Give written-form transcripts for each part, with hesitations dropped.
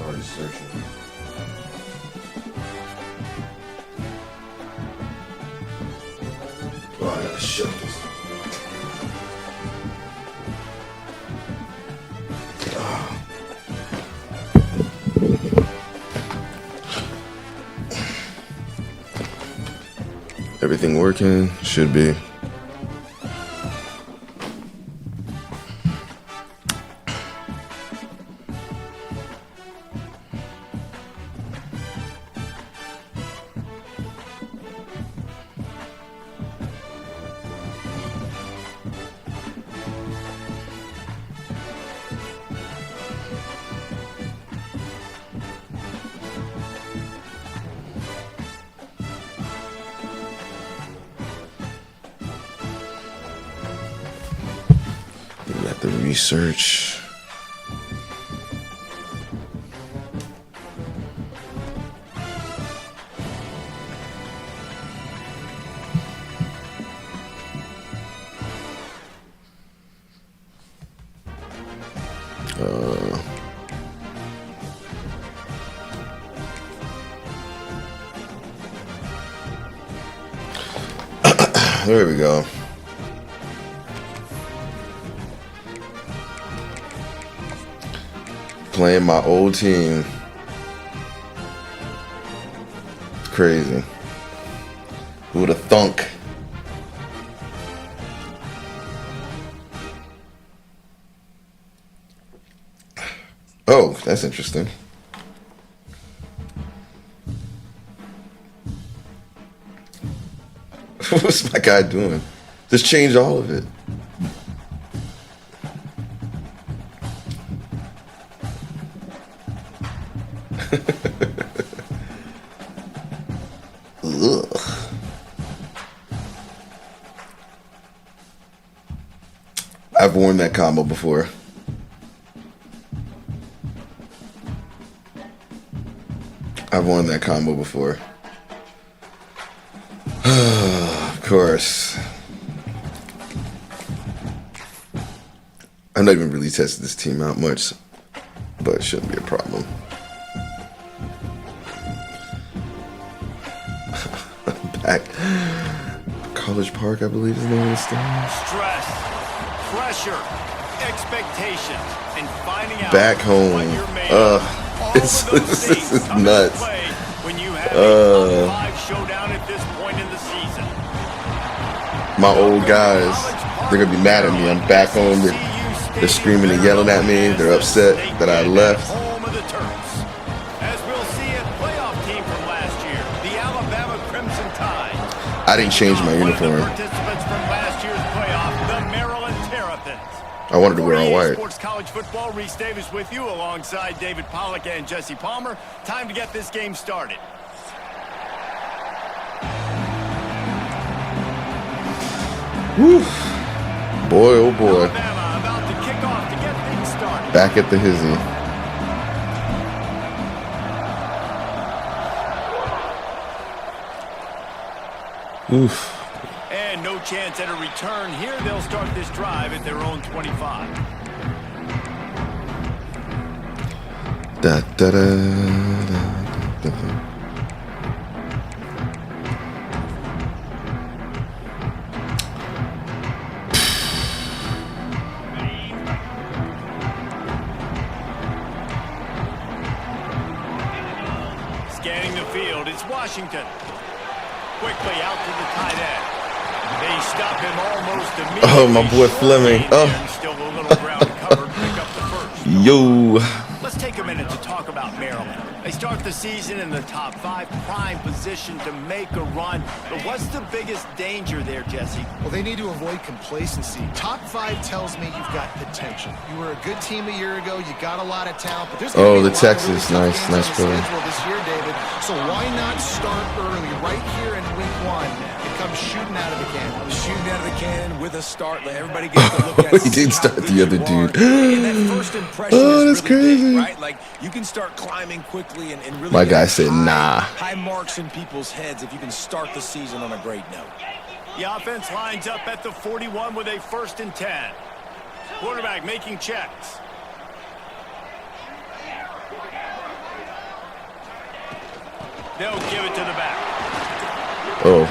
already searching. Oh, I gotta shut this. Everything working? Should be. The research. There we go. Playing my old team. It's crazy. Who would have thunk? Oh, that's interesting. What's my guy doing? Just change all of it. Ugh. I've worn that combo before. I've worn that combo before. Of course. I've not even really tested this team out much, but it shouldn't be a problem. Back. College Park, I believe is the name of the stadium. Stress, pressure, expectations, and finding out back home. what you're made of. This is nuts. When you have a top 5 showdown at this point in the season. My old guys, they're gonna be mad at me. I'm back home. They're screaming and yelling at me. They're upset that I left. Home of the Terps. As we'll see a playoff team from last year, the Alabama Crimson Tide. I didn't change my uniform. Participants from last year's playoff, the Maryland Terrapins. I wanted to wear all white. Sports College Football, Reese Davis with you alongside David Pollack and Jesse Palmer. Time to get this game started. Woo. Boy, oh boy. Alabama about to kick off to get things started. Back at the hizzy. Oof. And no chance at a return here. They'll start this drive at their own 25. Da, da, da, da, da. Scanning the field, it's Washington. Quickly out to the tight end. They stop him almost immediately. Oh, my boy Fleming. Oh. Still a little ground covered, pick up the first. Yo. Let's take a minute to talk about Maryland. They start the season in the top 5, prime position to make a run. But what's the biggest danger there, Jesse? Well, they need to avoid complacency. Top 5 tells me you've got potential. You were a good team a year ago. You got a lot of talent. But there's the Texas, nice play. This year, David. So why not start early, right here in week 1, and come shooting out of the cannon? Shooting out of the cannon with a start. Let everybody get to look at. He did start the other dude. And that first impression Oh, that's is really crazy. big, right? Like you can start climbing quickly and really. My get guy said, high, nah. High marks in people's heads if you can start the season on a great note. The offense lines up at the 41 with a 1st and 10. Quarterback making checks. They'll give it to the back. Oh,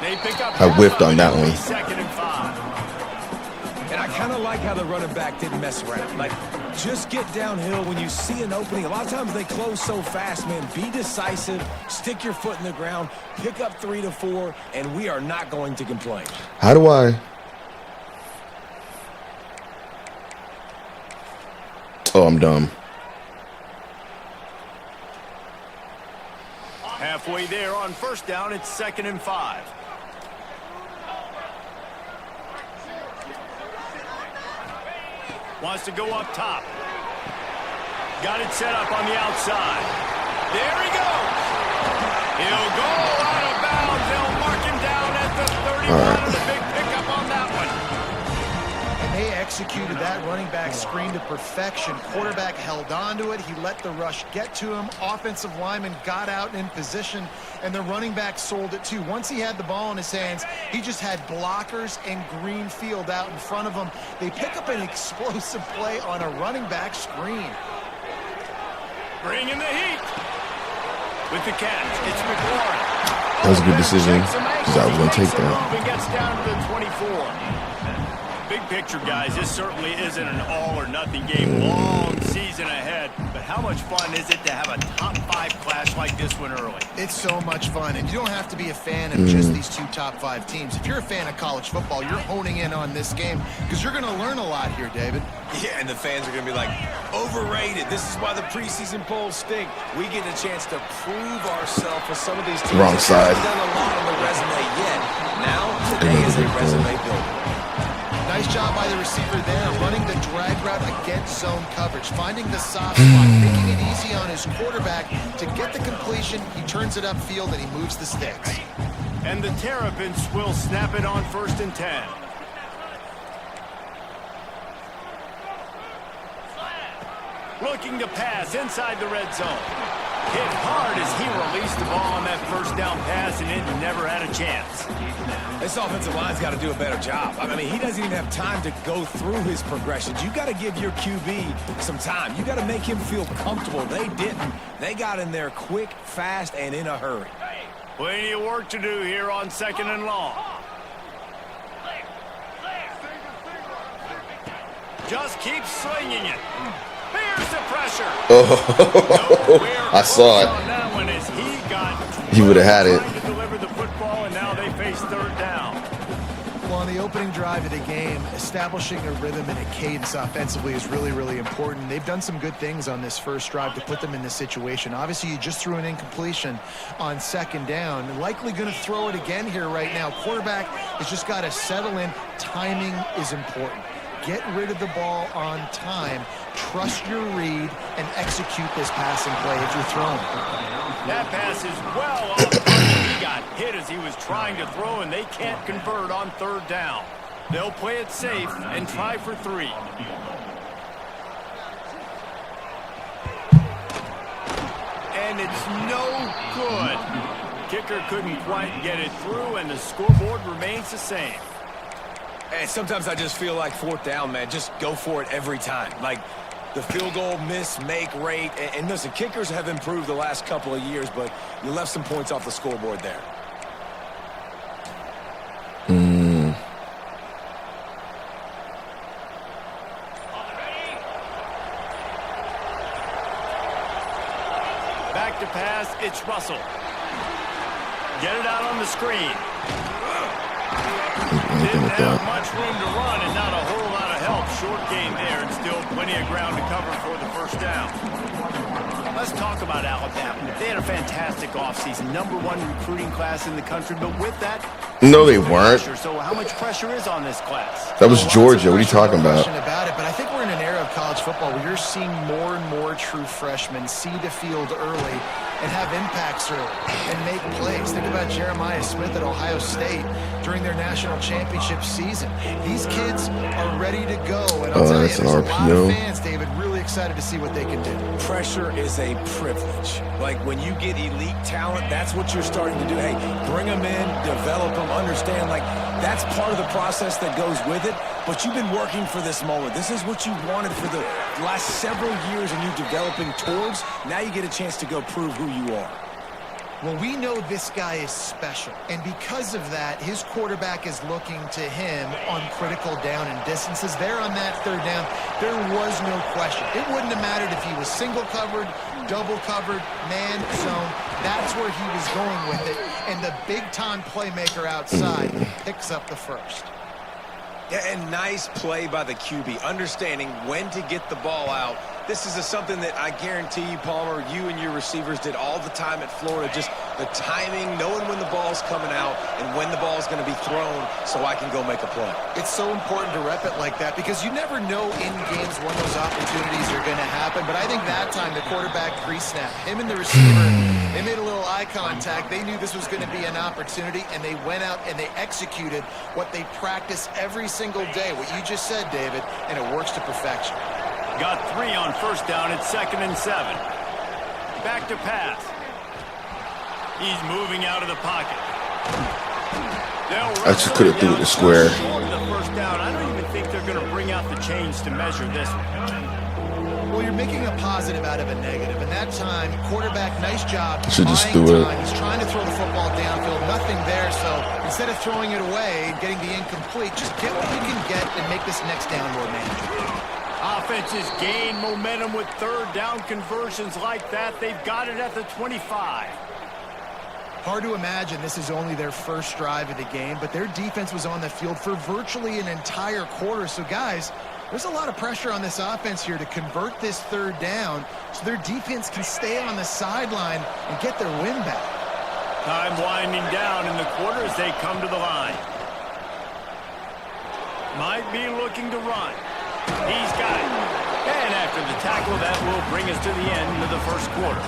They pick up I whiffed on that one. 2nd and 5. And I kind of like how the running back didn't mess around. Like, just get downhill when you see an opening. A lot of times they close so fast, man. Be decisive, stick your foot in the ground, pick up 3 to 4, and we are not going to complain. How do I? Oh, I'm dumb. Halfway there on 1st down, it's 2nd and 5. Wants to go up top. Got it set up on the outside. There he goes. He'll go out of bounds. They'll mark him down at the 31. And a big pickup on that one. And they executed that running back screen to perfection. Quarterback held on to it. He let the rush get to him. Offensive lineman got out in position, and the running back sold it too. Once he had the ball in his hands, he just had blockers and green field out in front of him. They pick up an explosive play on a running back screen. Bringing the heat. With the catch, it's McLaurin. That was a good decision because I was going to take that. And gets down to the 24. Big picture, guys, this certainly isn't an all-or-nothing game. Long season ahead, but how much fun is it to have a top-5 clash like this one early? It's so much fun, and you don't have to be a fan of just these 2 top-5 teams. If you're a fan of college football, you're honing in on this game because you're going to learn a lot here, David. Yeah, and the fans are going to be like, overrated. This is why the preseason polls stink. We get a chance to prove ourselves with some of these teams. Wrong side. Haven't done a lot on the resume yet. Now, today is a resume builder. Nice job by the receiver there, running the drag route against zone coverage, finding the soft spot, making it easy on his quarterback to get the completion. He turns it upfield and he moves the sticks. And the Terrapins will snap it on 1st and 10. Looking to pass inside the red zone. Hit hard as he released the ball on that 1st down pass, and it never had a chance. This offensive line's got to do a better job. I mean, he doesn't even have time to go through his progressions. You got to give your QB some time. You got to make him feel comfortable. They didn't. They got in there quick, fast, and in a hurry. Plenty of work to do here on 2nd and long. Just keep slinging it. Here's the pressure. Oh, I saw it. On that one as He would have had it. to deliver the football, and now they face 3rd down. Well, on the opening drive of the game, establishing a rhythm and a cadence offensively is really, really important. They've done some good things on this first drive to put them in this situation. Obviously, you just threw an incompletion on 2nd down. Likely going to throw it again here right now. Quarterback has just got to settle in. Timing is important. Get rid of the ball on time. Trust your read and execute this passing play if you're throwing. That pass is well off. He got hit as he was trying to throw, and they can't convert on 3rd down. They'll play it safe and try for 3. And it's no good. Kicker couldn't quite get it through, and the scoreboard remains the same. And sometimes I just feel like 4th down, man. Just go for it every time. Like the field goal miss-make rate. And listen, kickers have improved the last couple of years, but you left some points off the scoreboard there. Back to pass, it's Russell. Get it out on the screen. Didn't have much room to run and not a whole lot of help. Short gain there and still plenty of ground to cover for the 1st down. Let's talk about Alabama. They had a fantastic offseason, #1 recruiting class in the country, but with that, No, they weren't. So how much pressure is on this class? That was Georgia. What are you talking about? About it, but I think we're in an era of college football where you're seeing more and more true freshmen see the field early and have impacts early and make plays. Think about Jeremiah Smith at Ohio State during their national championship season. These kids are ready to go, and I'll tell you, that's an there's a lot of RPO. fans, David, really excited to see what they can do. Pressure is a privilege. Like when you get elite talent, that's what you're starting to do. Hey, bring them in, develop them, home, understand, like, that's part of the process that goes with it, but you've been working for this moment. This is what you wanted for the last several years and you developing towards. Now you get a chance to go prove who you are. Well, we know this guy is special, and because of that, his quarterback is looking to him on critical down and distances. There on that third down, there was no question. It wouldn't have mattered if he was single covered, double covered, man zone. That's where he was going with it, and the big-time playmaker outside picks up the first. Yeah, and nice play by the QB, understanding when to get the ball out. This is something that I guarantee you, Palmer, you and your receivers did all the time at Florida. Just the timing, knowing when the ball's coming out and when the ball's going to be thrown so I can go make a play. It's so important to rep it like that because you never know in games when those opportunities are going to happen. But I think that time the quarterback pre-snap, him and the receiver, they made a little eye contact. They knew this was going to be an opportunity, and they went out and they executed what they practice every single day, what you just said, David, and it works to perfection. Got 3 on first down. It's 2nd and 7. Back to pass. He's moving out of the pocket. I just could have threw it to square. The first down. I don't even think they're going to bring out the chains to measure this one. Well, you're making a positive out of a negative, and that time, quarterback, nice job. Should just do it. He's trying to throw the football downfield, nothing there, so instead of throwing it away and getting the incomplete, just get what you can get and make this next down more manageable. Offenses gain momentum with third down conversions like that. They've got it at the 25. Hard to imagine this is only their first drive of the game, but their defense was on the field for virtually an entire quarter. So, guys, there's a lot of pressure on this offense here to convert this third down so their defense can stay on the sideline and get their win back. Time winding down in the quarter as they come to the line. Might be looking to run. He's got it. And after the tackle, that will bring us to the end of the first quarter.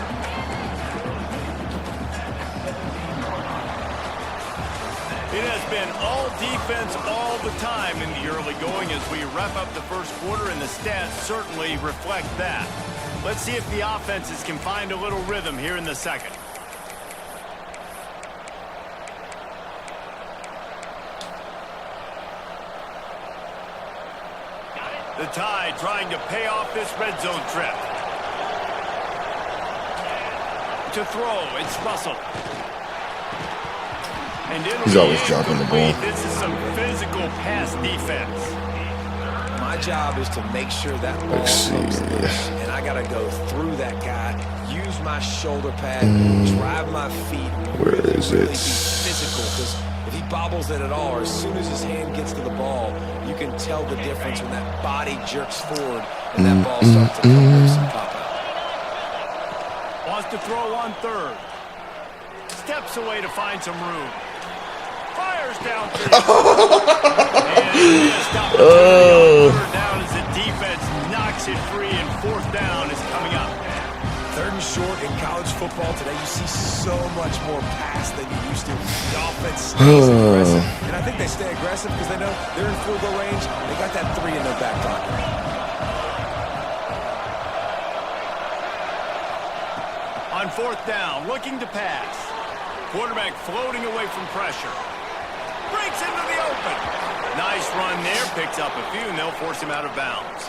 It has been all defense all the time in the early going as we wrap up the first quarter, and the stats certainly reflect that. Let's see if the offenses can find a little rhythm here in the second. The Tide trying to pay off this red zone trip. To throw, it's Russell. And he's always dropping the ball. This is some physical pass defense. My job is to make sure that ball goes loose, and I got to go through that guy, use my shoulder pad, drive my feet, really be physical, because if he bobbles it at all, or as soon as his hand gets to the ball, you can tell the difference when that body jerks forward and that ball starts to come loose and pop out. Wants to throw on third. Steps away to find some room. Fires down third. And stop third down as the defense knocks it free, and fourth down is coming up. Third and short in college football today, you see so much more pass than you used to. The offense stays aggressive, and I think they stay aggressive because they know they're in field goal range. They got that 3 in their back pocket. On fourth down, looking to pass. Quarterback floating away from pressure. Breaks into the open. Nice run there, picks up a few, and they'll force him out of bounds.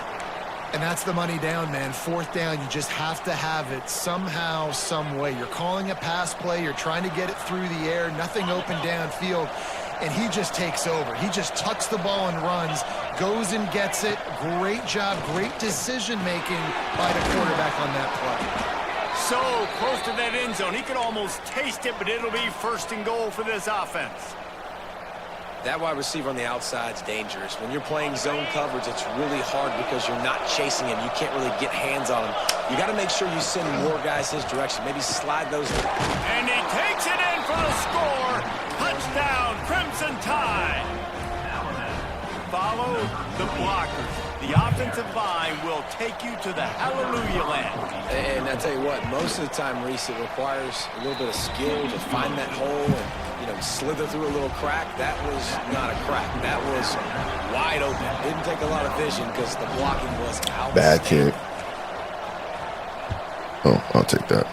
And that's the money down, man. Fourth down, you just have to have it somehow, some way. You're calling a pass play. You're trying to get it through the air. Nothing open downfield. And he just takes over. He just tucks the ball and runs, goes and gets it. Great job, great decision-making by the quarterback on that play. So close to that end zone. He could almost taste it, but it'll be first and goal for this offense. That wide receiver on the outside is dangerous. When you're playing zone coverage, it's really hard because you're not chasing him. You can't really get hands on him. You got to make sure you send more guys his direction. Maybe slide those. And he takes it in for the score. Touchdown, Crimson Tide. Follow the blockers. The offensive line will take you to the hallelujah land. And I tell you what, most of the time, Reese, it requires a little bit of skill to find that hole and, slither through a little crack. That was not a crack. That was wide open. Didn't take a lot of vision because the blocking was outstanding. Bad kick. Oh, I'll take that.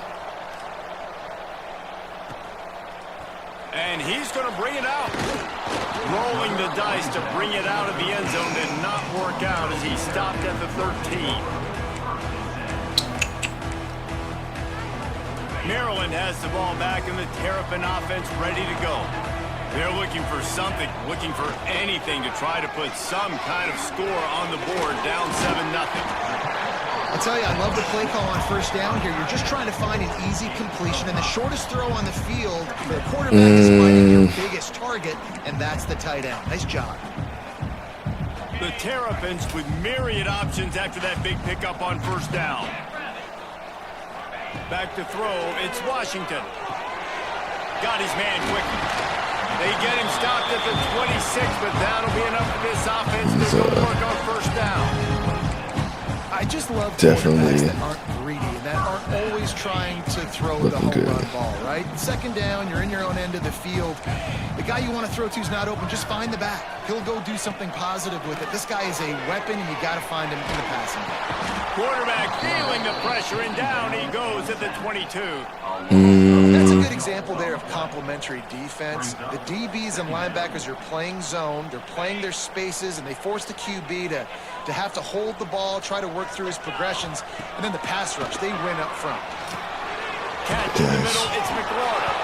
And he's going to bring it out. Rolling the dice to bring it out of the end zone did not work out as he stopped at the 13. Maryland has the ball back and the Terrapin offense ready to go. They're looking for something, looking for anything to try to put some kind of score on the board, down 7-0. I tell you, I love the play call on first down here. You're just trying to find an easy completion, and the shortest throw on the field for the quarterback is finding your biggest target, and that's the tight end. Nice job. The Terrapins with myriad options after that big pickup on first down. Back to throw, it's Washington. Got his man quickly. They get him stopped at the 26, but that'll be enough for this offense to go work on first down. I just love Definitely. quarterbacks that aren't greedy and that aren't always trying to throw the home run ball, right? Second down, you're in your own end of the field. The guy you want to throw to is not open. Just find the back. He'll go do something positive with it. This guy is a weapon, and you got to find him in the passing game. Quarterback feeling the pressure, and down he goes at the 22. That's a good example there of complementary defense. The DBs and linebackers are playing zone. They're playing their spaces, and they force the QB to have to hold the ball, try to work through his progressions, and then the pass rush, they win up front. Catch in the middle, it's McLaurin.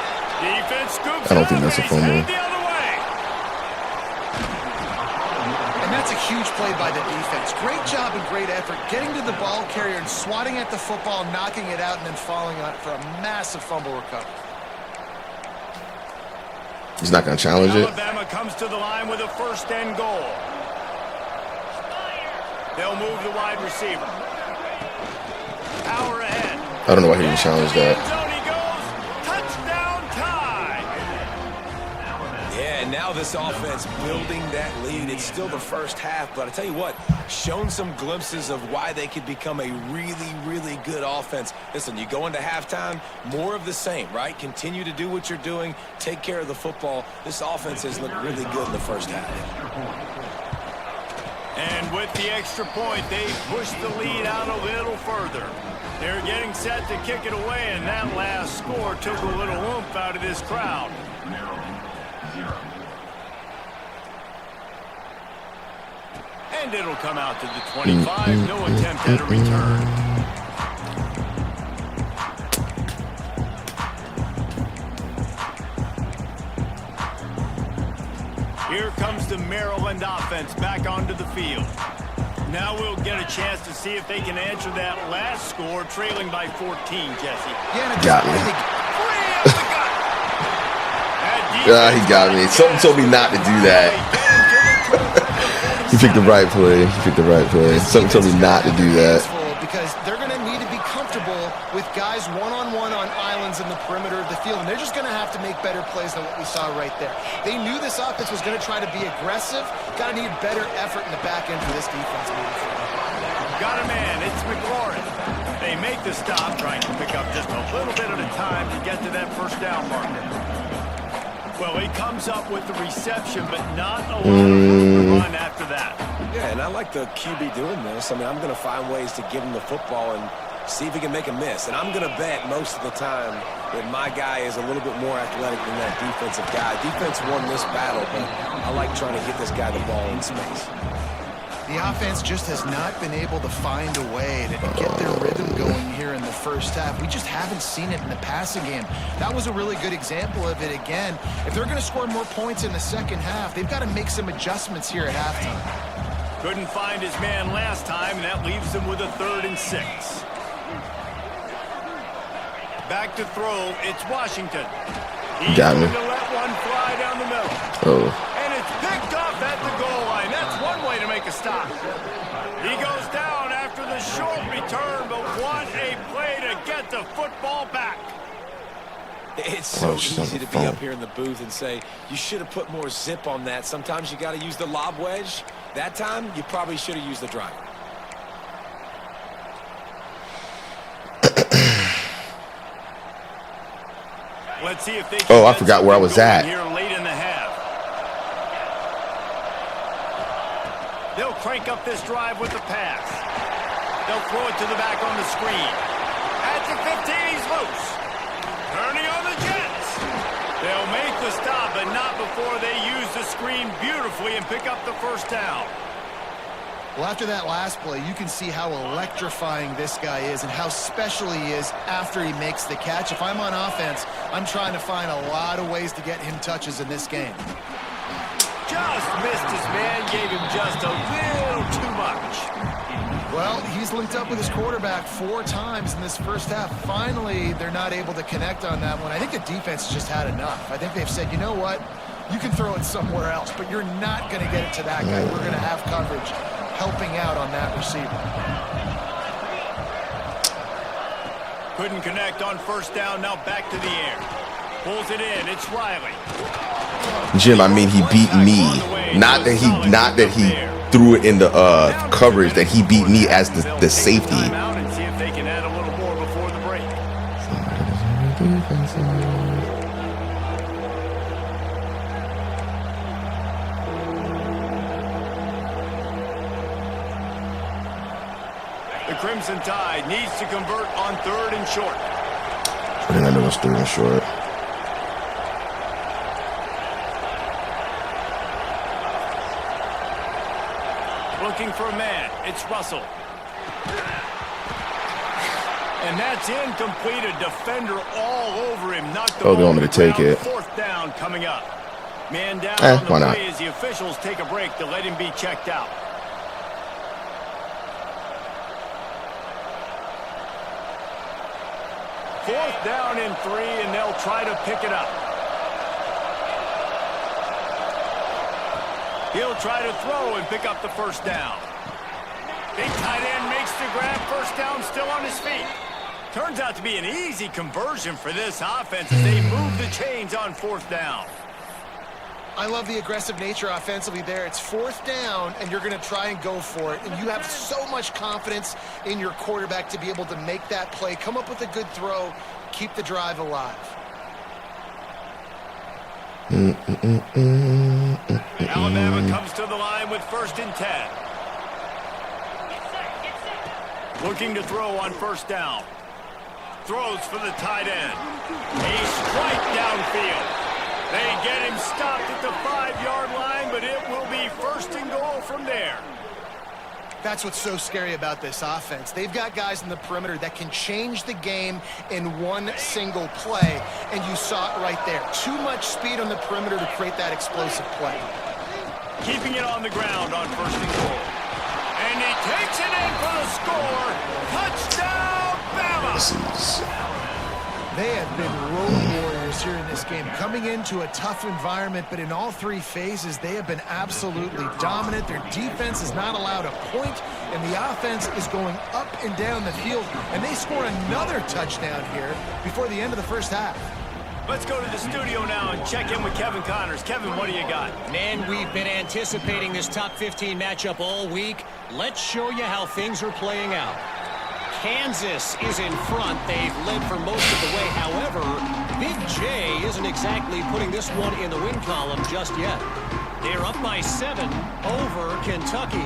Defense scoops I don't think that's a fumble. the other way. And that's a huge play by the defense. Great job and great effort getting to the ball carrier and swatting at the football, knocking it out, and then falling on it for a massive fumble recovery. He's not going to challenge it. Alabama comes to the line with a first and goal. They'll move the wide receiver. Power ahead. I don't know why he didn't challenge that. Zone he goes. Touchdown tie. Yeah, and now this offense building that lead. It's still the first half, but I tell you what, shown some glimpses of why they could become a really, really good offense. Listen, you go into halftime, more of the same, right? Continue to do what you're doing, take care of the football. This offense has looked really good in the first half. And with the extra point, they push the lead out a little further. They're getting set to kick it away, and that last score took a little oomph out of this crowd. And it'll come out to the 25. No attempt at a return. Here comes the Maryland offense back onto the field. Now we'll get a chance to see if they can answer that last score, trailing by 14, Jesse. Got me. Yeah, he got me. Something told me not to do that. You picked the right play. You picked the right play. Something told me not to do that. Because they're going to need to be comfortable with guys one-on-one on islands in the perimeter of the field, and they're just going to have to make better plays than what we saw right there. They knew this offense was going to try to be aggressive. Got to need better effort in the back end for this defense moving forward. Got a man. It's McLaurin. They make the stop, trying to pick up just a little bit at a time to get to that first down marker. Well, he comes up with the reception, but not a lot of room to run after that. Yeah, and I like the QB doing this. I mean, I'm going to find ways to give him the football and see if he can make a miss. And I'm going to bet most of the time that my guy is a little bit more athletic than that defensive guy. Defense won this battle, but I like trying to get this guy the ball in space. The offense just has not been able to find a way to get their rhythm going here in the first half. We just haven't seen it in the passing game. That was a really good example of it again. If they're going to score more points in the second half, they've got to make some adjustments here at halftime. Couldn't find his man last time, and that leaves him with a 3rd and 6. Back to throw, it's Washington. He's Got me. going to let one fly down the middle. Oh. And it's picked off at the goal line. That's one way to make a stop. He goes down after the short return, but what a play to get the football back. It's so easy to be up here in the booth and say, you should have put more zip on that. Sometimes you got to use the lob wedge. That time, you probably should have used the driver. Let's see if they Oh, I forgot where I was at. Here late in the half. They'll crank up this drive with the pass. They'll throw it to the back on the screen. At the 15, he's loose. Turning on the Jets. They'll make the stop, but not before they use the screen beautifully and pick up the first down. Well, after that last play, you can see how electrifying this guy is and how special he is after he makes the catch. If I'm on offense, I'm trying to find a lot of ways to get him touches in this game. Just missed his man, gave him just a little too much. Well, he's linked up with his quarterback 4 times in this first half. Finally, they're not able to connect on that one. I think the defense just had enough. I think they've said, you know what? You can throw it somewhere else, but you're not going to get it to that guy. We're going to have coverage helping out on that receiver. Couldn't connect on first down, now back to the air. Pulls it in, it's Riley. Jim, I mean, he beat me. Not that he threw it in the coverage, that he beat me as the safety. And see if they can add a little more before the break. The Crimson Tide needs to convert on 3rd and short. I think I know it's 3rd and short. Looking for a man. It's Russell. And that's incomplete. A defender all over him. Knocked the Oh, they ball want me to take ground. it. 4th down coming up. Man down on the why not? play as the officials take a break to let him be checked out. Fourth down and 3, and they'll try to pick it up. He'll try to throw and pick up the first down. Big tight end makes the grab. First down, still on his feet. Turns out to be an easy conversion for this offense as they move the chains on 4th down. I love the aggressive nature offensively there. It's 4th down, and you're going to try and go for it. And you have so much confidence in your quarterback to be able to make that play, come up with a good throw, keep the drive alive. Alabama comes to the line with 1st and 10. Looking to throw on 1st down. Throws for the tight end. A strike downfield. They get him stopped at the 5-yard line, but it will be 1st and goal from there. That's what's so scary about this offense. They've got guys in the perimeter that can change the game in one single play, and you saw it right there. Too much speed on the perimeter to create that explosive play. Keeping it on the ground on 1st and goal. And he takes it in for the score. Touchdown, Bama! They have been road warriors here in this game, coming into a tough environment, but in all 3 phases, they have been absolutely dominant. Their defense is not allowed a point, and the offense is going up and down the field, and they score another touchdown here before the end of the first half. Let's go to the studio now and check in with Kevin Connors. Kevin, what do you got? Man, we've been anticipating this top 15 matchup all week. Let's show you how things are playing out. Kansas is in front. They've led for most of the way. However, Big J isn't exactly putting this one in the win column just yet. They're up by 7 over Kentucky.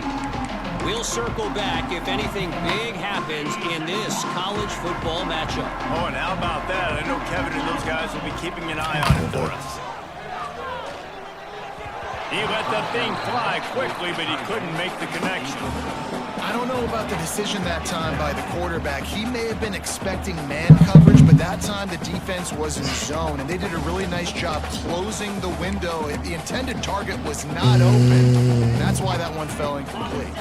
We'll circle back if anything big happens in this college football matchup. Oh, and how about that? I know Kevin and those guys will be keeping an eye on it for us. He let that thing fly quickly, but he couldn't make the connection. I don't know about the decision that time by the quarterback. He may have been expecting man coverage, but that time the defense was in zone, and they did a really nice job closing the window. The intended target was not open, and that's why that one fell incomplete.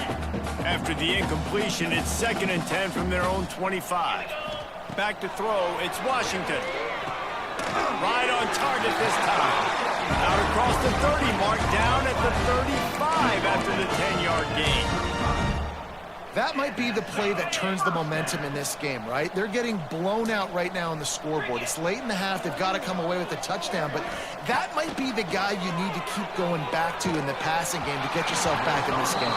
After the incompletion, it's 2nd and 10 from their own 25. Back to throw, it's Washington. Right on target this time. Out across the 30 mark, down at the 35 after the 10-yard gain. That might be the play that turns the momentum in this game, right? They're getting blown out right now on the scoreboard. It's late in the half. They've got to come away with a touchdown, but that might be the guy you need to keep going back to in the passing game to get yourself back in this game.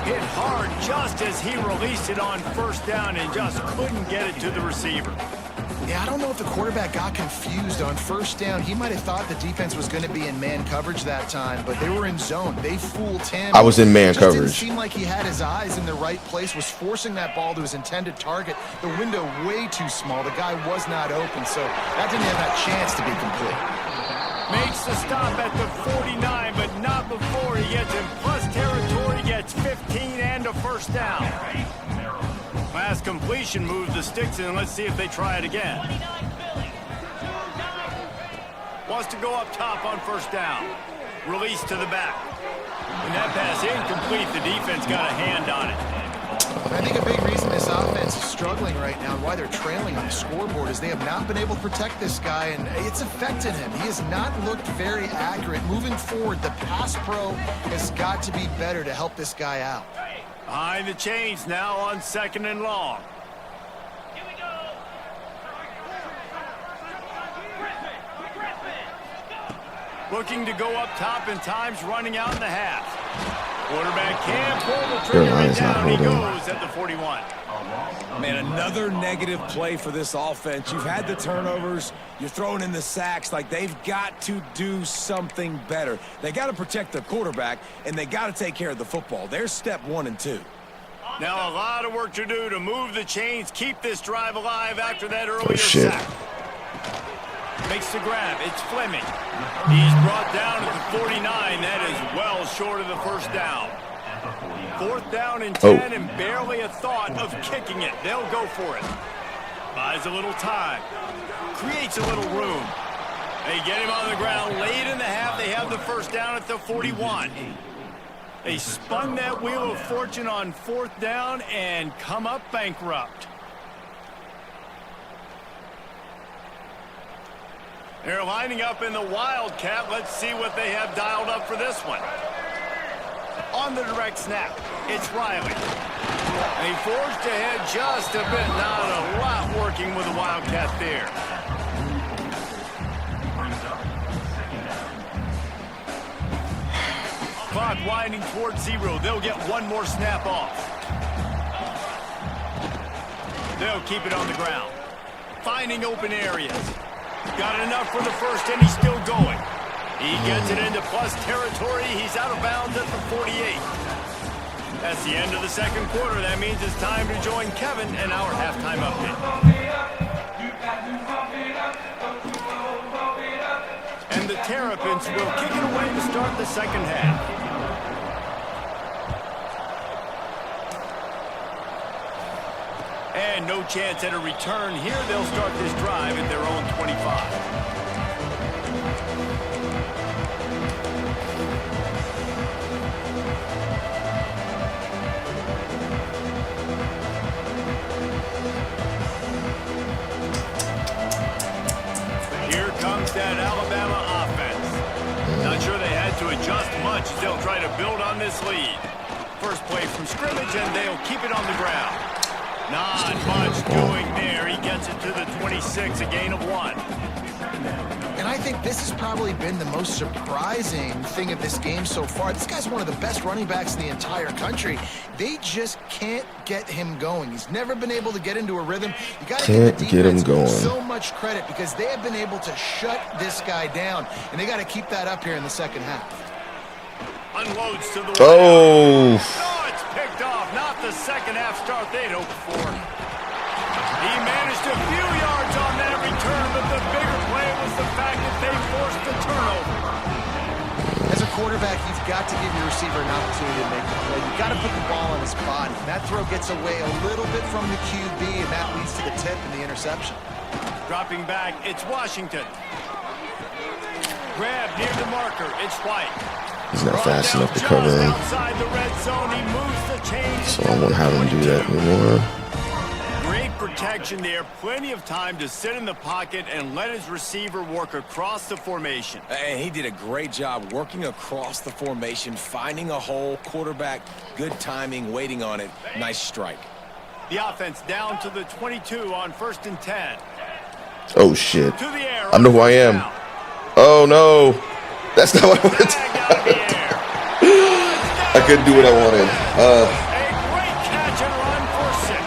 Hit hard just as he released it on 1st down and just couldn't get it to the receiver. Yeah, I don't know if the quarterback got confused on 1st down. He might have thought the defense was going to be in man coverage that time, but they were in zone. They fooled him. I was in man It just coverage. didn't seem like he had his eyes in the right place, was forcing that ball to his intended target. The window way too small. The guy was not open, so that didn't have that chance to be complete. Makes the stop at the 49, but not before he gets in plus territory, gets 15 and a first down. Last completion moved the sticks in. Let's see if they try it again. Wants to go up top on first down. Release to the back. And that pass incomplete. The defense got a hand on it. I think a big reason this offense is struggling right now and why they're trailing on the scoreboard is they have not been able to protect this guy, and it's affected him. He has not looked very accurate. Moving forward, the pass pro has got to be better to help this guy out. Behind the chains now on 2nd and long. Looking to go up top, and time's running out in the half. Quarterback can't pull the trigger, and down he goes at the 41. Man, another negative play for this offense. You've had the turnovers. You're throwing in the sacks. Like, they've got to do something better. They got to protect the quarterback, and they got to take care of the football. There's step 1 and 2. Now a lot of work to do to move the chains, keep this drive alive after that earlier sack. Makes the grab. It's Fleming. He's brought down at the 49. That is well short of the first down. 4th down and 10, and barely a thought of kicking it. They'll go for it. Buys a little time. Creates a little room. They get him on the ground late in the half. They have the first down at the 41. They spun that wheel of fortune on 4th down and come up bankrupt. They're lining up in the Wildcat. Let's see what they have dialed up for this one. On the direct snap, it's Riley. They forged ahead just a bit. Not a lot working with the Wildcat there. Clock winding towards 0. They'll get one more snap off. They'll keep it on the ground. Finding open areas. Got enough for the first, and he's still going. He gets it into plus territory. He's out of bounds at the 48. That's the end of the second quarter. That means it's time to join Kevin in our halftime update. And the Terrapins will kick it away to start the second half. And no chance at a return here. They'll start this drive at their own 25. Here comes that Alabama offense. Not sure they had to adjust much as they'll try to build on this lead. First play from scrimmage, and they'll keep it on the ground. Not much doing there. He gets it to the 26, a gain of 1. And I think this has probably been the most surprising thing of this game so far. This guy's one of the best running backs in the entire country. They just can't get him going. He's never been able to get into a rhythm. You got to give the defense so much credit because they have been able to shut this guy down, and they got to keep that up here in the second half. Unloads to the Oh, it's picked off. Not the second half start they'd hoped for. He managed a few yards on that return, but the bigger play was the fact that they forced the turnover. As a quarterback, you've got to give your receiver an opportunity to make the play. You've got to put the ball on his body. That throw gets away a little bit from the QB, and that leads to the tip and the interception. Dropping back, it's Washington. Grab near the marker, it's White. he's not fast enough to cover him, outside the red zone. He moves the chains. so I won't have him do that anymore. Great protection there. Plenty of time to sit in the pocket and let his receiver work across the formation. And he did a great job working across the formation, finding a hole, quarterback, good timing, waiting on it. Nice strike. The offense down to the 22 on 1st and 10. Oh shit! To the air. I know who I am. Oh no, that's not what I wanted. I couldn't do what I wanted. A great catch and run for 6.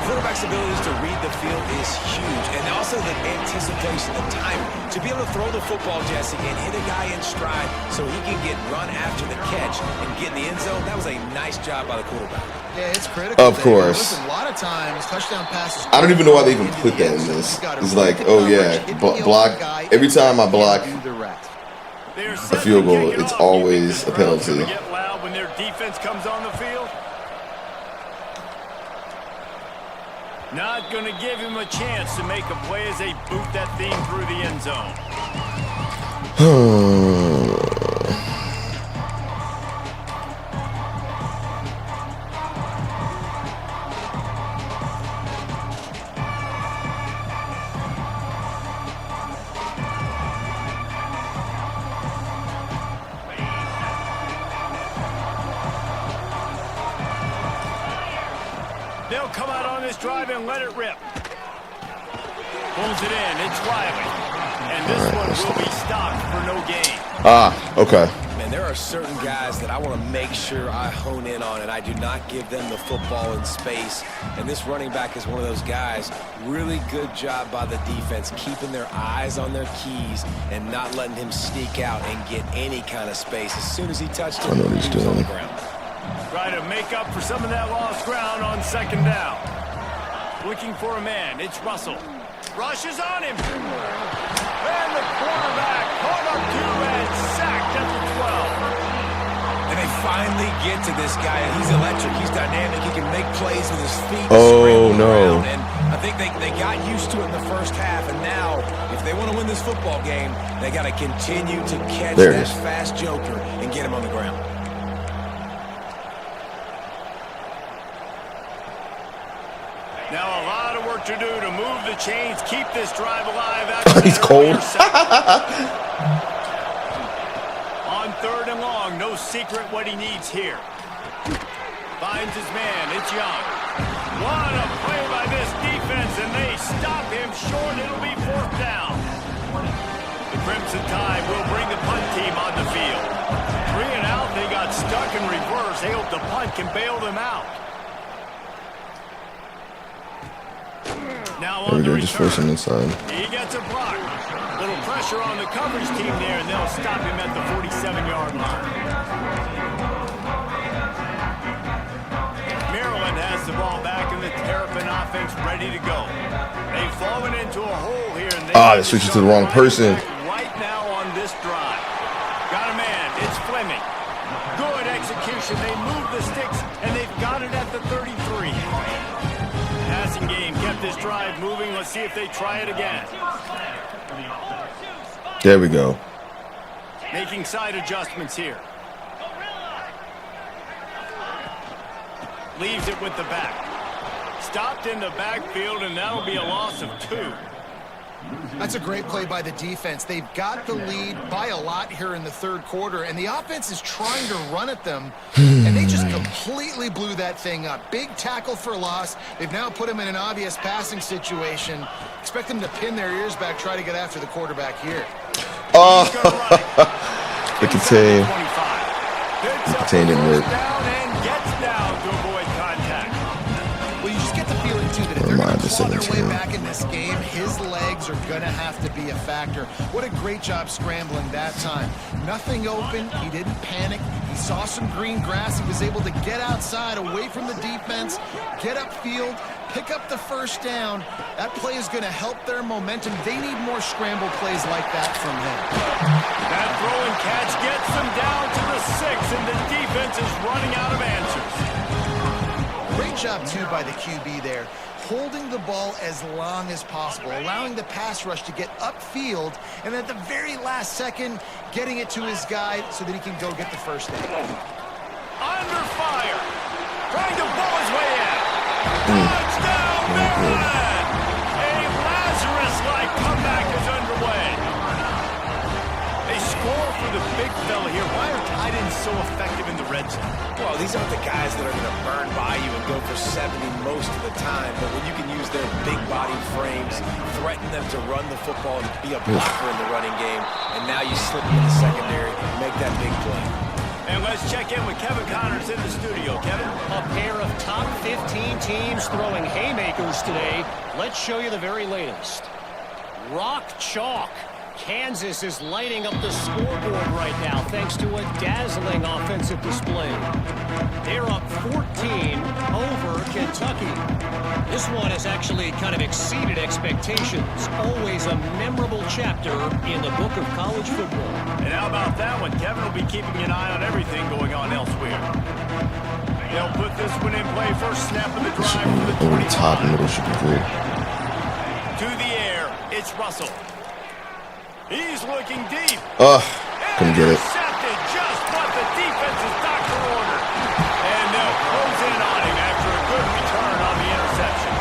Quarterback's abilities to read the field is huge, and also the anticipation, the timing. To be able to throw the football, Jesse, and hit a guy in stride so he can get run after the catch and get in the end zone, that was a nice job by the quarterback. Yeah, it's critical. Of course. Listen, a lot of times, touchdown passes. I don't even know why they even put that in this. It's like, oh yeah, block. Every time I block a field goal, it's always a penalty. Get loud when their defense comes on the field. Not going to give him a chance to make a play as they boot that thing through the end zone. They'll come out on this drive and let it rip. Pulls it in. It's Riley. And this one will be stopped for no gain. Okay. Man, there are certain guys that I want to make sure I hone in on, and I do not give them the football in space. And this running back is one of those guys. Really good job by the defense, keeping their eyes on their keys and not letting him sneak out and get any kind of space. As soon as he touched it, I know what he's he was on the doing. ground. Try to make up for some of that lost ground on second down. Looking for a man. It's Russell. Rushes on him. And the quarterback caught up to and sacked at the 12. And they finally get to this guy, and he's electric. He's dynamic. He can make plays with his feet. Oh, no. And I think they got used to it in the first half, and now, if they want to win this football game, they got to continue to catch that fast joker and get him on the ground. Now a lot of work to do to move the chains, keep this drive alive. He's cold. On third and long, no secret what he needs here. Finds his man, it's Young. What a play by this defense, and they stop him short. It'll be fourth down. The Crimson Tide will bring the punt team on the field. 3 and out, they got stuck in reverse. They hope the punt can bail them out. Now on the return, just force him inside. He gets a block. Little pressure on the coverage team there, and they'll stop him at the 47-yard line. Maryland has the ball back, and the Terrapin offense ready to go. They've fallen into a hole here, and they switched to the wrong person. Right now on this drive. Got a man. It's Fleming. Good execution. They move the sticks, and they've got it at the 33. Passing game kept this drive moving. Let's see if they try it again. There we go. Making side adjustments here. Leaves it with the back. Stopped in the backfield, and that'll be a loss of 2. That's a great play by the defense. They've got the lead by a lot here in the third quarter, and the offense is trying to run at them, and they just completely blew that thing up. Big tackle for loss. They've now put them in an obvious passing situation. Expect them to pin their ears back, try to get after the quarterback here. Oh, the contain. The contain didn't work. Well, you just get the feeling, too, that if they're going to claw their way back in this game, his legs are going to have to be a factor. What a great job scrambling that time. Nothing open. He didn't panic. He saw some green grass. He was able to get outside, away from the defense, get upfield, pick up the first down. That play is going to help their momentum. They need more scramble plays like that from him. That throw and catch gets them down to the 6, and the defense is running out of answers. Great job, too, by the QB there, holding the ball as long as possible, allowing the pass rush to get upfield, and at the very last second, getting it to his guy so that he can go get the first down. Under fire. Trying to ball his way in. Touchdown, Maryland! A Lazarus-like comeback is underway. They score for the big fella here. Why are tight ends so effective in the red zone? Well, these aren't the guys that are going to burn by you and go for 70 most of the time, but when you can use their big body frames, threaten them to run the football and be a blocker in the running game, and now you slip in the secondary and make that big play. And let's check in with Kevin Connors in the studio. Kevin? A pair of top 15 teams throwing haymakers today. Let's show you the very latest. Rock chalk. Kansas is lighting up the scoreboard right now thanks to a dazzling offensive display. They're up 14 over Kentucky. This one has actually kind of exceeded expectations. Always a memorable chapter in the book of college football. And how about that one? Kevin will be keeping an eye on everything going on elsewhere. They'll put this one in play. First snap of the drive from the 25. Over the top and middle should be good. To the air, it's Russell. He's looking deep. Couldn't get it. Intercepted just what the defense's doctor ordered. And they'll close in on him after a good return on the interception.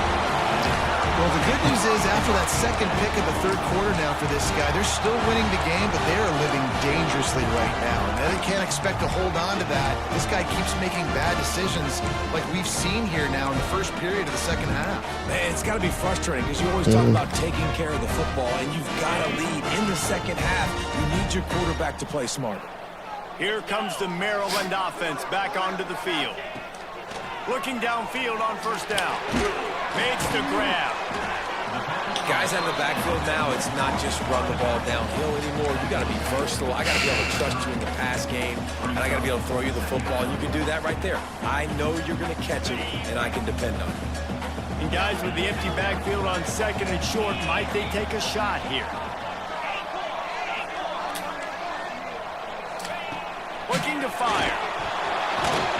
Well, the good news is after that second pick of the third quarter now for this guy, they're still winning the game, but they are living dangerously right now. And they can't expect to hold on to that. This guy keeps making bad decisions like we've seen here now in the first period of the second half. Man, it's got to be frustrating because you always talk about taking care of the football, and you've got to lead in the second half. You need your quarterback to play smarter. Here comes the Maryland offense back onto the field. Looking downfield on first down. Makes the grab. Guys out of the backfield now, it's not just run the ball downhill anymore. You got to be versatile. I got to be able to trust you in the pass game, and I got to be able to throw you the football, and you can do that right there. I know you're going to catch it, and I can depend on it. And guys with the empty backfield on second and short, might they take a shot here? Looking to fire.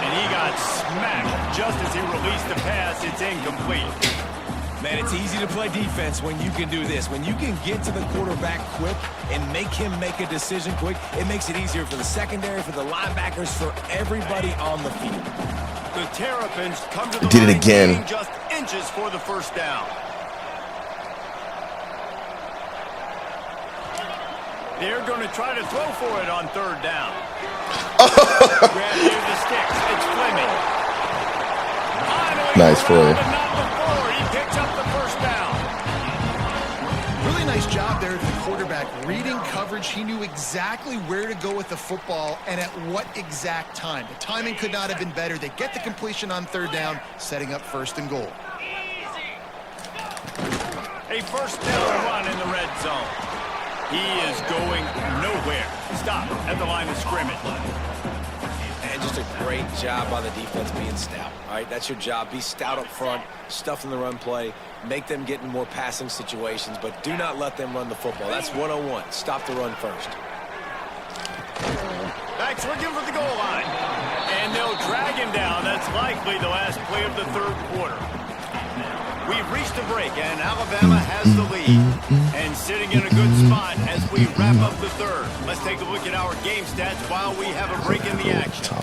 And he got smacked just as he released the pass. It's incomplete. Man, it's easy to play defense when you can do this. When you can get to the quarterback quick and make him make a decision quick, it makes it easier for the secondary, for the linebackers, for everybody on the field. The Terrapins come to the Did it line, again. gaining just inches for the first down. They're going to try to throw for it on third down. Grab near the sticks. It's Fleming. Nice play. But not before he picks up the first down. Really nice job there to the quarterback. Reading coverage, he knew exactly where to go with the football and at what exact time. The timing could not have been better. They get the completion on third down, setting up first and goal. A first down run in the red zone. He is going nowhere. Stop at the line of scrimmage. And just a great job by the defense being stout. All right, that's your job. Be stout up front, stuff in the run play, make them get in more passing situations, but do not let them run the football. That's 101. Stop the run first. Backs looking for the goal line. And they'll drag him down. That's likely the last play of the third quarter. We've reached a break, and Alabama has the lead. And sitting in a good spot as we wrap up the third. Let's take a look at our game stats while we have a break in the action.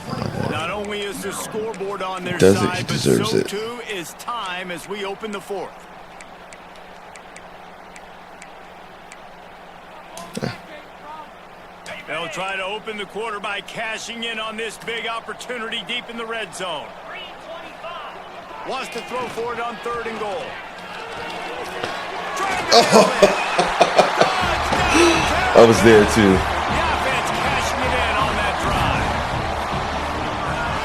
Not only is the scoreboard on their side, but so too is time as we open the fourth. They'll try to open the quarter by cashing in on this big opportunity deep in the red zone. Wants to throw for it on third and goal. I was there too. The offense cashing it in on that drive.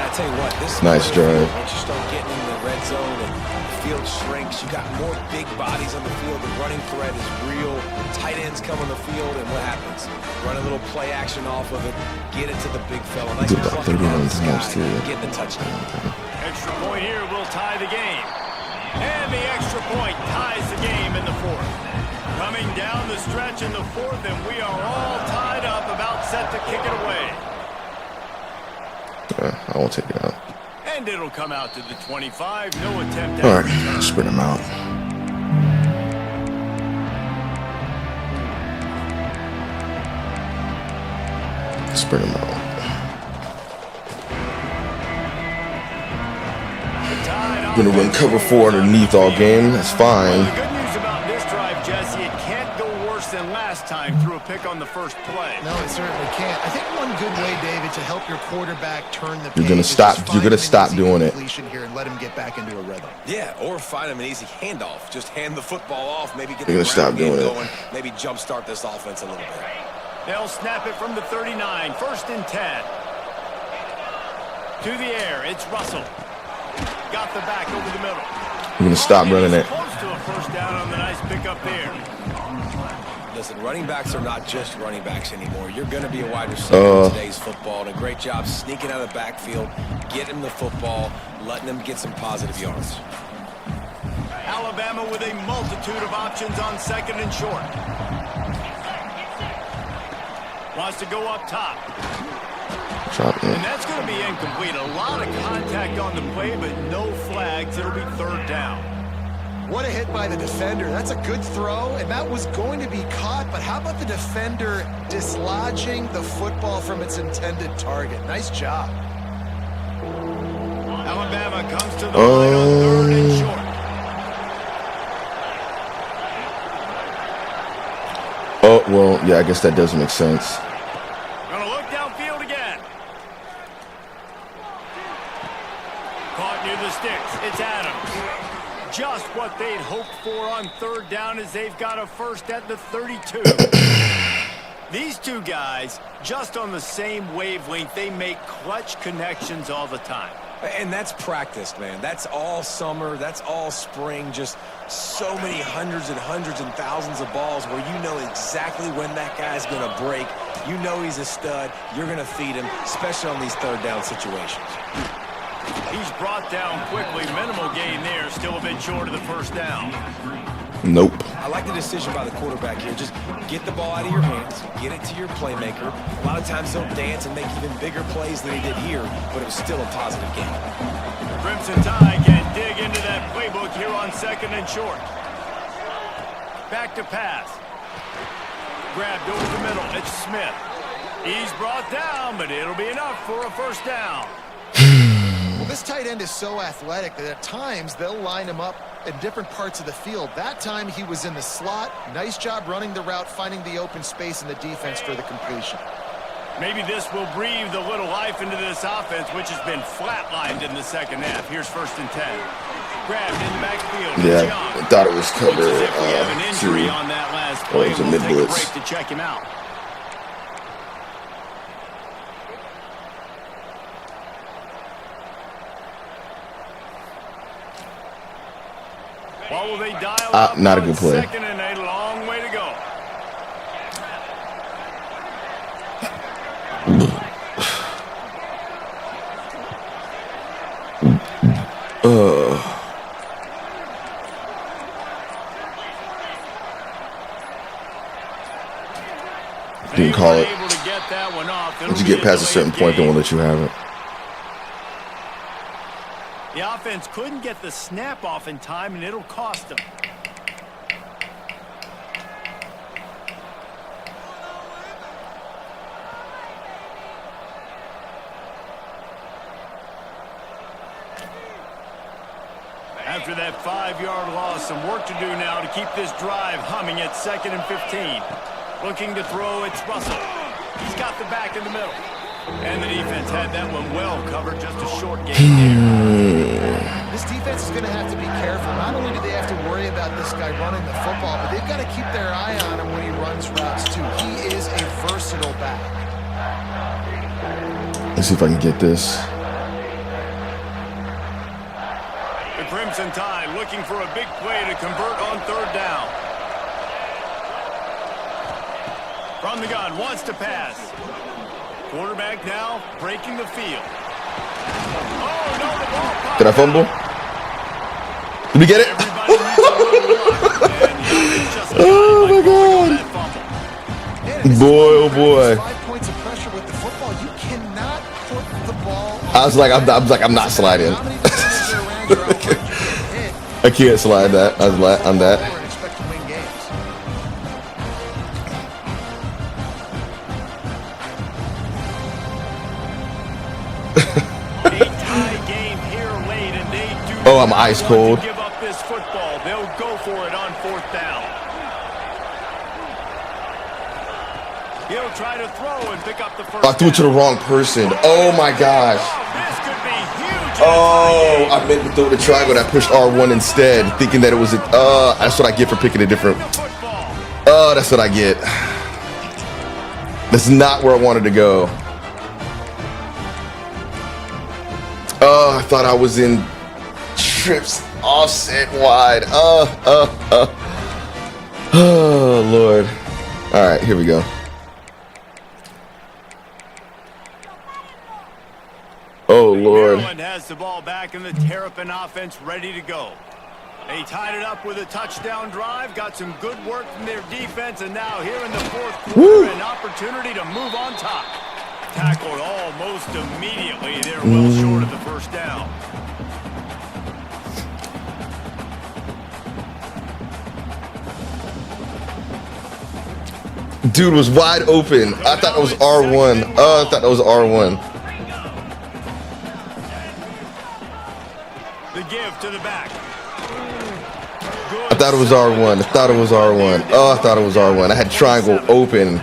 I tell you what, this is Nice drive. Once you start getting in the red zone and the field shrinks, you got more big bodies on the field. The running threat is real. Tight ends come on the field, and what happens? Run a little play action off of it, get it to the big fella. Nice Did about 39 times too. Get the touchdown. Extra point here will tie the game. And the extra point ties the game in the fourth. Coming down the stretch in the fourth, and we are all tied up, about set to kick it away. I won't take it out. And it'll come out to the 25. No attempt at All return. right, spread them out. Spread them out. Gonna run cover 4 underneath all game. That's fine. Well, the good news about this drive, Jesse, it can't go worse than last time through a pick on the first play. No, it certainly can't. I think one good way, David, to help your quarterback turn the You're gonna page is stop- just you're gonna find him stop an easy doing it. completion here and let him get back into a rhythm. Yeah, or find him an easy handoff. Just hand the football off, maybe get You're the gonna stop ground game doing it. going, maybe jumpstart this offense a little bit. They'll snap it from the 39. First and 10. To the air, it's Russell. Got the back over the middle. You're gonna stop running it. Close to a first down on the nice pickup there. Listen, running backs are not just running backs anymore. You're going to be a wide receiver in today's football. And a great job sneaking out of the backfield, getting him the football, letting him get some positive yards. Alabama with a multitude of options on second and short. Wants to go up top. And that's going to be incomplete. A lot of contact on the play, but no flags. It'll be third down. What a hit by the defender. That's a good throw, and that was going to be caught, but how about the defender dislodging the football from its intended target? Nice job. Alabama comes to the line on third and short. Oh, well, yeah, I guess that does make sense. Gonna look downfield again. Caught near the sticks. It's Adams. Just what they'd hoped for on third down as they've got a first at the 32. These two guys, just on the same wavelength, they make clutch connections all the time. And that's practiced, man. That's all summer. That's all spring. Just so many hundreds and thousands of balls where you know exactly when that guy's going to break. You know he's a stud. You're going to feed him, especially on these third down situations. He's brought down quickly. Minimal gain there. Still a bit short of the first down. Nope. I like the decision by the quarterback here. Just get the ball out of your hands, get it to your playmaker. A lot of times he'll dance and make even bigger plays than he did here, but it was still a positive game. Crimson Tide can dig into that playbook here on second and short. Back to pass. Grabbed over the middle. It's Smith. He's brought down, but it'll be enough for a first down. Well, this tight end is so athletic that at times they'll line him up in different parts of the field. That time he was in the slot. Nice job running the route, finding the open space in the defense for the completion. Maybe this will breathe a little life into this offense, which has been flatlined in the second half. Here's first and 10. Grabbed in the backfield. Yeah, I thought it was cover Looks as if we have an injury two. on that last play. It was a We'll take a mid-blitz. break to check him out. What will they dial up? Not a good play. Second and a long way to go. Didn't call it. Able to get that one off. Once you get past a certain point, they won't let you have it. The offense couldn't get the snap off in time, and it'll cost them. After that 5-yard loss, some work to do now to keep this drive humming at second and 15. Looking to throw, it's Russell. He's got the back in the middle. And the defense had that one well covered, just a short gain there. This defense is going to have to be careful. Not only do they have to worry about this guy running the football, but they've got to keep their eye on him when he runs routes too. He is a versatile back. Let's see if I can get this. The Crimson Tide looking for a big play to convert on third down. From the gun, wants to pass. Quarterback now breaking the field. Oh, no, the ball popped. Did I fumble? Did we get it? Everybody needs a little luck, and it's just Oh my God. Boy, oh boy. 5 points of pressure with the football. You cannot put the ball on. I was like, I'm not sliding. How many times there around your own way you can hit? I can't slide that. I was on that. And expect to win games. A tie game here late, and they do Oh, I'm not ice want cold. to give up this football. They'll go for it on fourth down. He'll try to throw and pick up the first I threw it to the down. wrong person. Oh my gosh. This could be huge. Oh, I meant to throw the triangle. I pushed R1 instead, thinking that it was a. That's what I get for picking a different. Football. That's what I get. That's not where I wanted to go. I thought I was in trips offset wide. Oh, Lord. All right, here we go. Oh, Lord. Maryland has the ball back and the Terrapin offense ready to go. They tied it up with a touchdown drive, got some good work from their defense, and now here in the fourth quarter, an opportunity to move on top. Tackled almost immediately. They're well short of the first down. Dude was wide open. I thought it was R1. Oh, I thought that was R1. The give to the back. I thought it was R1. I thought it was R1. Oh, I thought it was R1. I had triangle open.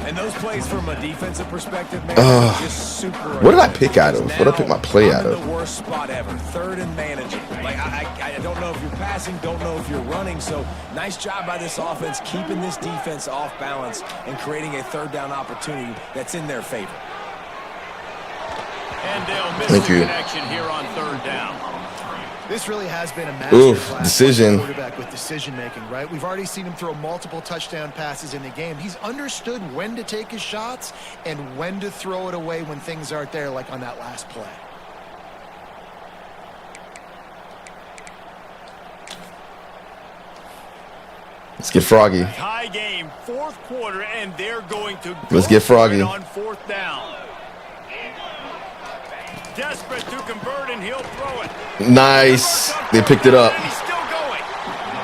And those plays from a defensive perspective, man, are just super. What did I pick out of? What did I pick my play out of? The worst spot ever. Third and manageable. Like I don't know if you're passing, don't know if you're running. So nice job by this offense keeping this defense off balance and creating a third down opportunity that's in their favor. And they'll miss the connection here on third down. This really has been a masterclass decision. Quarterback with decision making, right? We've already seen him throw multiple touchdown passes in the game. He's understood when to take his shots and when to throw it away when things aren't there, like on that last play. Let's get froggy. Tie game, fourth quarter, and they're going to Let's get froggy on fourth down. Desperate to convert, and he'll throw it. Nice. They picked it up. He's still going.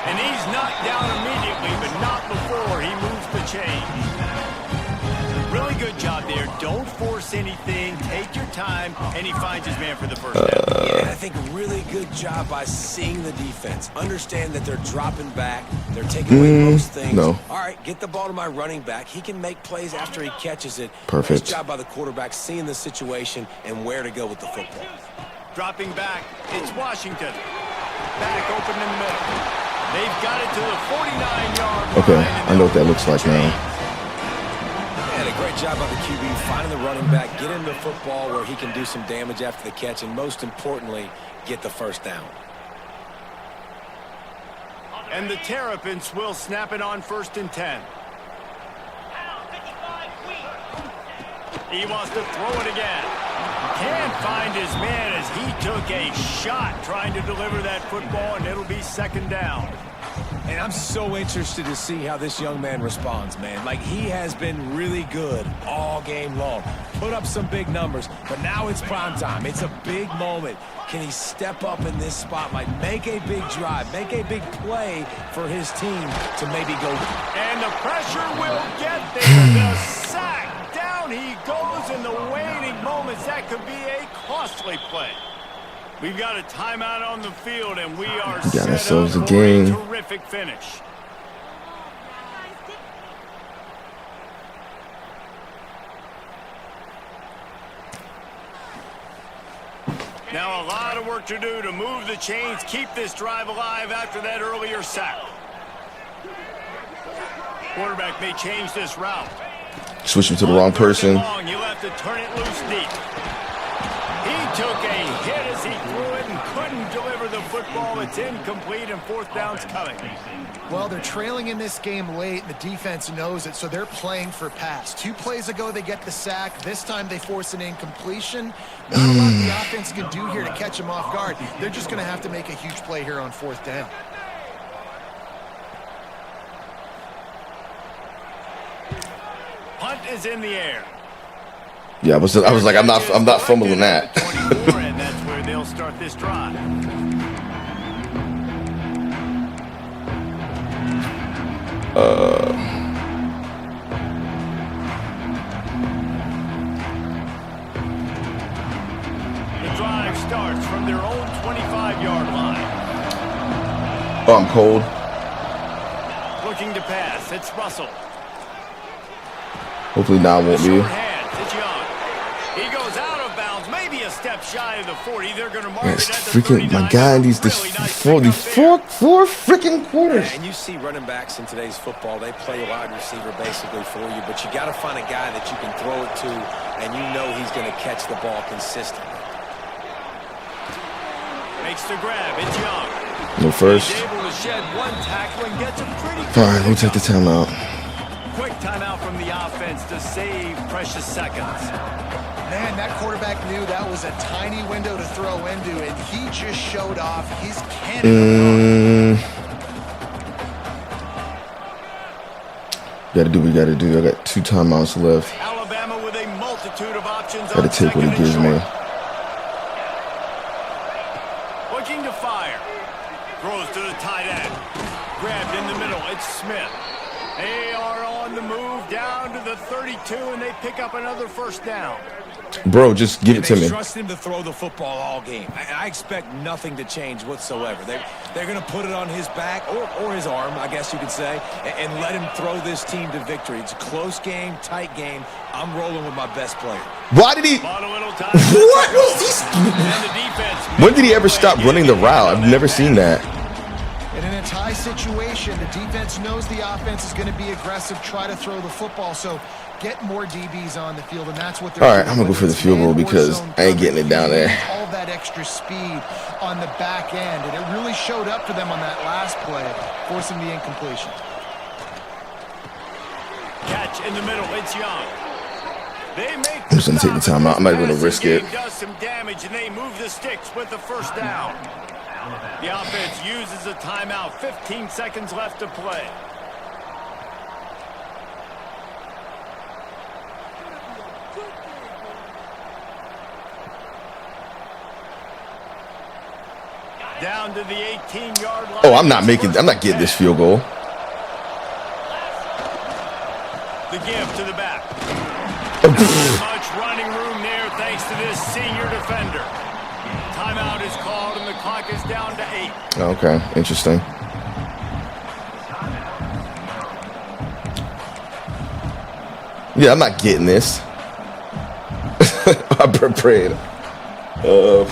And he's knocked down immediately, but not before he moves the chain. Really good job there. Don't force anything. Take your time, and he finds his man for the first down. Yeah, I think a really good job by seeing the defense. Understand that they're dropping back. They're taking away most things. No. All right, get the ball to my running back. He can make plays after he catches it. Perfect. Nice job by the quarterback seeing the situation and where to go with the football. Dropping back, it's Washington. Back open in the middle. They've got it to the 49-yard line. Okay, I know what that looks like now. And a great job by the QB finding the running back, get him the football where he can do some damage after the catch, and most importantly, get the first down. And the Terrapins will snap it on 1st and 10. He wants to throw it again. Can't find his man as he took a shot trying to deliver that football, and it'll be 2nd down. And I'm so interested to see how this young man responds, man. Like, he has been really good all game long. Put up some big numbers, but now it's prime time. It's a big moment. Can he step up in this spotlight, make a big drive, make a big play for his team to maybe go? And the pressure will get there. The sack. Down he goes in the waning moments. That could be a costly play. We've got a timeout on the field, and we are set up for a terrific finish. Now a lot of work to do to move the chains, keep this drive alive after that earlier sack. Quarterback may change this route. Switching to the wrong person. You'll have to turn it loose deep. He took a hit as he threw it and couldn't deliver the football. It's incomplete, and 4th down's coming. Well, they're trailing in this game late, and the defense knows it, so they're playing for pass. 2 plays ago, they get the sack. This time, they force an incompletion. Not a lot the offense can do here to catch them off guard. They're just going to have to make a huge play here on 4th down. Punt is in the air. Yeah, I was like, I'm not fumbling that. 24, and that's where they'll start this drive. The drive starts from their own 25-yard line. Oh, I'm cold. Looking to pass. It's Russell. Hopefully now won't be. It's Young. He goes out of bounds, maybe a step shy of the 40. They're going to mark Yes, it at the freaking 39. my guy needs this four freaking quarters. And you see running backs in today's football, they play a wide receiver basically for you, but you got to find a guy that you can throw it to, and you know he's going to catch the ball consistently. Makes the grab. It's Young. No first. He's able to shed one tackle and gets a pretty All right, we'll take the timeout. quick defense to save precious seconds. Man, that quarterback knew that was a tiny window to throw into, and he just showed off his cannon. Gotta do what we gotta do. I got 2 timeouts left. Alabama with a multitude of options. Gotta take what he gives me. Looking to fire. Throws to the tight end. Grabbed in the middle. It's Smith. They are on the move down to the 32, and they pick up another first down. Bro, just give it to me. They trust him to throw the football all game. I expect nothing to change whatsoever. They're going to put it on his back or his arm, I guess you could say, and let him throw this team to victory. It's a close game, tight game. I'm rolling with my best player. Why did he? What was this? When did he ever stop running the route? I've never seen that. And in a tie situation, the defense knows the offense is going to be aggressive, try to throw the football. So get more DBs on the field, and that's what they're doing. All right, I'm going to go for the field goal because I ain't getting it down there. All that extra speed on the back end, and it really showed up for them on that last play, forcing the incompletion. Catch in the middle, it's Young. I'm just going to take the time out. I'm not going to risk it. Does some damage, and they move the sticks with the first down. The offense uses a timeout. 15 seconds left to play. Down to the 18-yard line. Oh, I'm not getting this field goal. The give to the back. Much running room there thanks to this senior defender. Timeout is called and the clock is down to 8. Okay, interesting. Yeah, I'm not getting this. I prayed.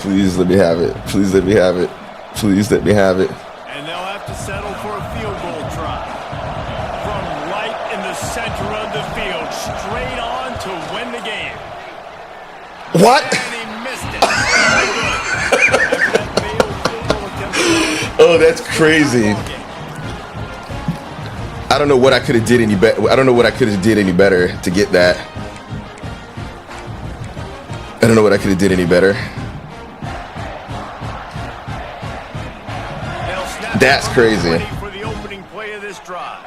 Please let me have it. Please let me have it. Please let me have it. And they'll have to settle for a field goal try. From right in the center of the field, straight on to win the game. What? And he missed it. Oh, that's crazy. I don't know what I could have did any better. I don't know what I could have did any better to get that. I don't know what I could have did any better. That's crazy. For the opening play of this drive.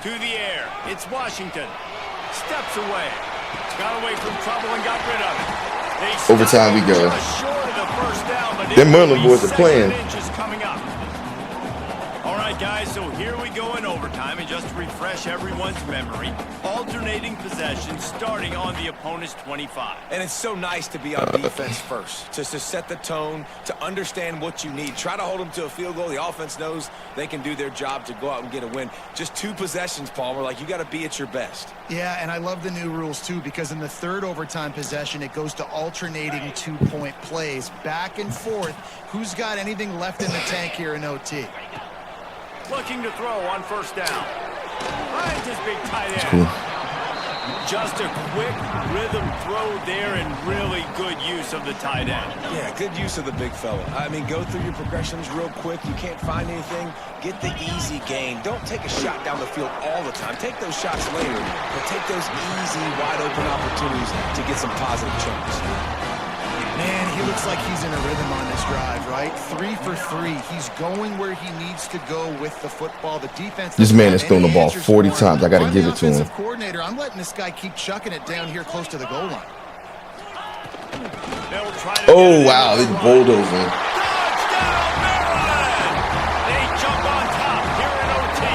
To the air. It's Washington. Steps away. Got away from trouble and got rid of it. Overtime we go. Them Merlin boys are playing. Coming up. All right, guys, so here we go in overtime, and just to refresh everyone's memory, alternating possession starting on the opponent's 25. And it's so nice to be on defense first, just to set the tone, to understand what you need. Try to hold them to a field goal. The offense knows they can do their job to go out and get a win. Just 2 possessions, Palmer. Like, you got to be at your best. Yeah, and I love the new rules, too, because in the third overtime possession, it goes to alternating 2-point plays, back and forth. Who's got anything left in the tank here in OT? Looking to throw on first down. Finds his big tight end. Cool. Just a quick rhythm throw there and really good use of the tight end. Yeah, good use of the big fella. I mean, go through your progressions real quick. You can't find anything. Get the easy gain. Don't take a shot down the field all the time. Take those shots later, but take those easy, wide-open opportunities to get some positive chunks. Man, he looks like he's in a rhythm on this drive, right? 3 for 3. He's going where he needs to go with the football. The defense. This man has thrown the ball 40 times. I got to give it to him. Offensive coordinator, I'm letting this guy keep chucking it down here close to the goal line. Oh, wow. They bulldozing. They jump on top here in OT.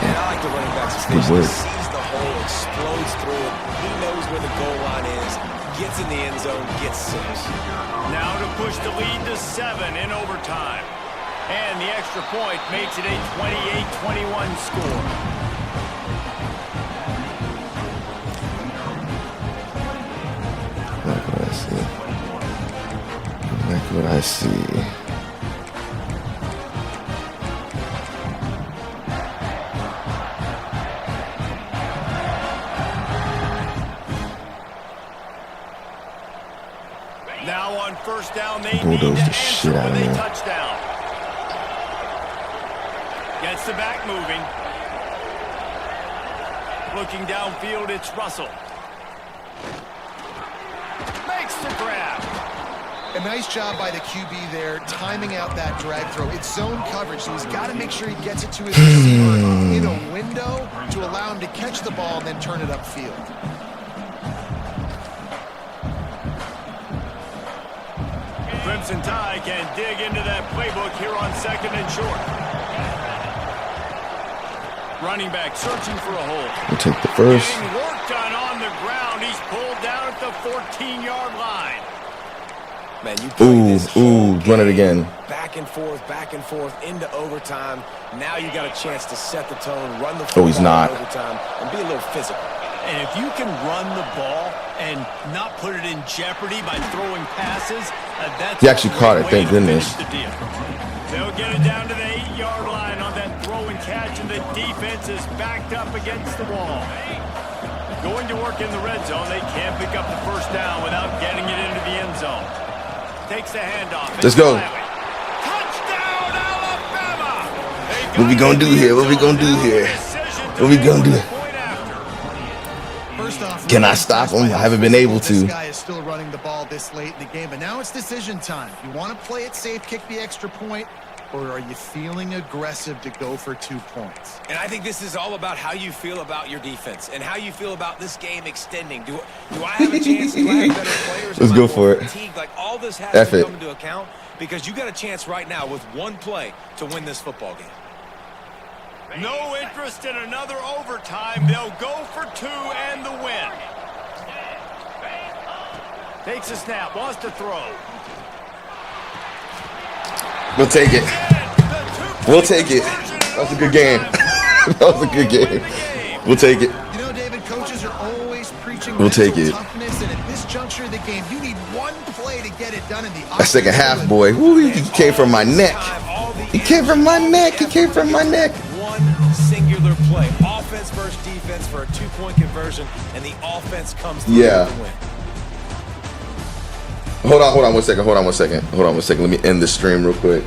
And I like the running back's Good work. sees the hole, explodes through it. He knows where the goal line is. Gets in the end zone, gets 6. Now to push the lead to 7 in overtime. And the extra point makes it a 28-21 score. Like what I see. Now on first down, they Bulldoze need to the shit answer out of with a me. touchdown. Gets the back moving. Looking downfield, it's Russell. Makes the grab. A nice job by the QB there, timing out that drag throw. It's zone coverage, so he's got to make sure he gets it to his receiver in a window to allow him to catch the ball and then turn it upfield. Crimson Tide can dig into that playbook here on 2nd and short. Running back searching for a hole. We'll take the first. Getting work done on the ground. He's pulled down at the 14-yard line. Man, you play this run it again. Back and forth into overtime. Now you got a chance to set the tone, run the Oh, he's not. overtime, and be a little physical. And if you can run the ball and not put it in jeopardy by throwing passes, that's He actually caught it, thank goodness. The deal. They'll get it down to the 8-yard line on that throw and catch, and the defense is backed up against the wall. Going to work in the red zone, they can't pick up the first down without getting it into the end zone. Takes the handoff. Let's go. Touchdown, Alabama! What we gonna do here? What we gonna do here? What we gonna do? First off, Can I stop him? I haven't been able to. This guy is still running the ball this late in the game, but now it's decision time. You want to play it safe, kick the extra point, or are you feeling aggressive to go for 2 points? And I think this is all about how you feel about your defense and how you feel about this game extending. Do I have a chance? Do I have better players? Let's go for it. Fatigued? Like, all this has F to it. come into account because you got a chance right now with one play to win this football game. No interest in another overtime. They'll go for 2 and the win. Takes a snap, wants to throw. We'll take it. We'll take it. That was a good game. That was a good game. We'll take it. You know, David, coaches are always preaching We'll take it. toughness, and at this juncture of the game, you need one play to get it done in the That second half, boy. Woo, he came from my neck. He came from my neck. He came from my neck. One singular play. Offense versus defense for a 2-point conversion, and the offense comes through Yeah. to win. Hold on 1 second. Let me end the stream real quick.